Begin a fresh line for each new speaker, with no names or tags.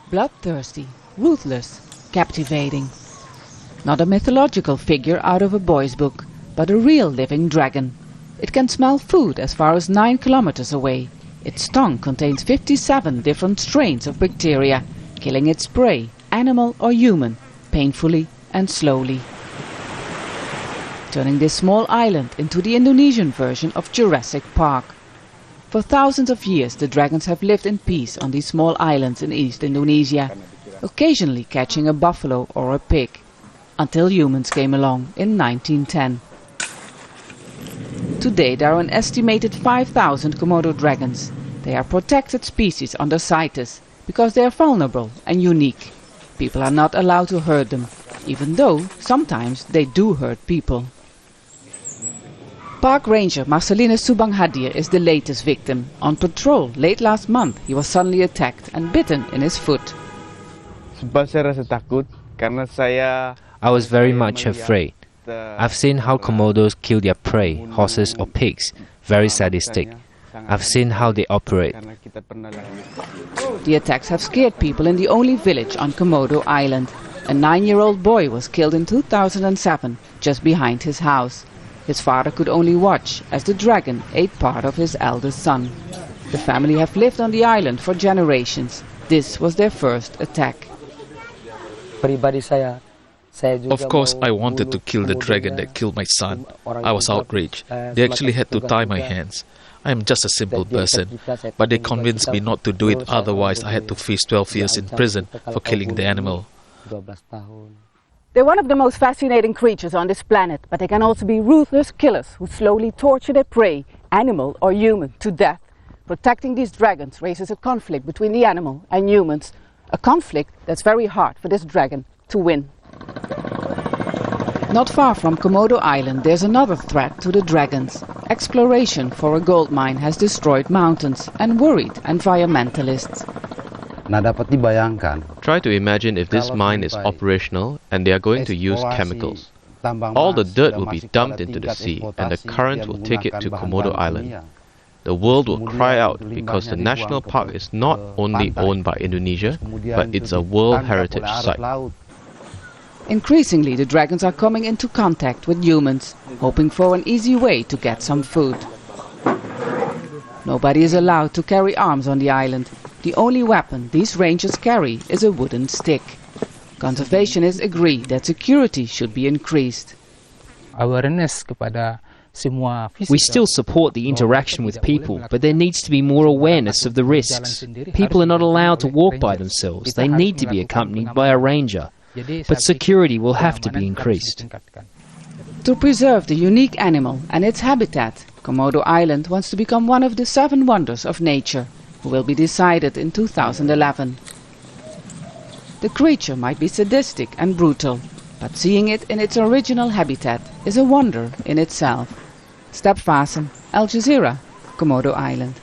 Bloodthirsty, ruthless, captivating. Not a mythological figure out of a boy's book, but a real living dragon. It can smell food as far as 9 kilometers away. Its tongue contains 57 different strains of bacteria, killing its prey, animal or human, painfully and slowly. Turning this small island into the Indonesian version of Jurassic Park. For thousands of years the dragons have lived in peace on these small islands in East Indonesia, occasionally catching a buffalo or a pig, until humans came along in 1910. Today there are an estimated 5,000 Komodo dragons. They are protected species under CITES because they are vulnerable and unique. People are not allowed to hurt them, even though sometimes they do hurt people. Park Ranger MARCELINUS SUBANGHADIR is the latest victim. On patrol late last month he was suddenly attacked and bitten in his foot.
I was very much afraid. I've seen how Komodos kill their prey, horses or pigs, very sadistic. I've seen how they operate.
The attacks have scared people in the only village on Komodo Island. A 9-year-old boy was killed in 2007, just behind his house. His father could only watch as the dragon ate part of his eldest son. The family have lived on the island for generations. This was their first attack.
Of course, I wanted to kill the dragon that killed my son. I was outraged. They actually had to tie my hands. I am just a simple person, but they convinced me not to do it, otherwise I had to face 12 years in prison for killing the animal.
They're one of the most fascinating creatures on this planet, but they can also be ruthless killers who slowly torture their prey, animal or human, to death. Protecting these dragons raises a conflict between the animal and humans, a conflict that's very hard for this dragon to win. Not far from Komodo Island there's another threat to the dragons. Exploration for a gold mine has destroyed mountains and worried environmentalists.
Try to imagine if this mine is operational and they are going to use chemicals. All the dirt will be dumped into the sea and the current will take it to Komodo Island. The world will cry out because the national park is not only owned by Indonesia, but it's a World Heritage Site.
Increasingly the dragons are coming into contact with humans, hoping for an easy way to get some food. Nobody is allowed to carry arms on the island. The only weapon these rangers carry is a wooden stick. Conservationists agree that security should be increased.
We still support the interaction with people, but there needs to be more awareness of the risks. People are not allowed to walk by themselves. They need to be accompanied by a ranger. But security will have to be increased.
To preserve the unique animal and its habitat, Komodo Island wants to become one of the 7 wonders of nature, who will be decided in 2011. The creature might be sadistic and brutal, but seeing it in its original habitat is a wonder in itself. Vaessen, Al Jazeera, Komodo Island.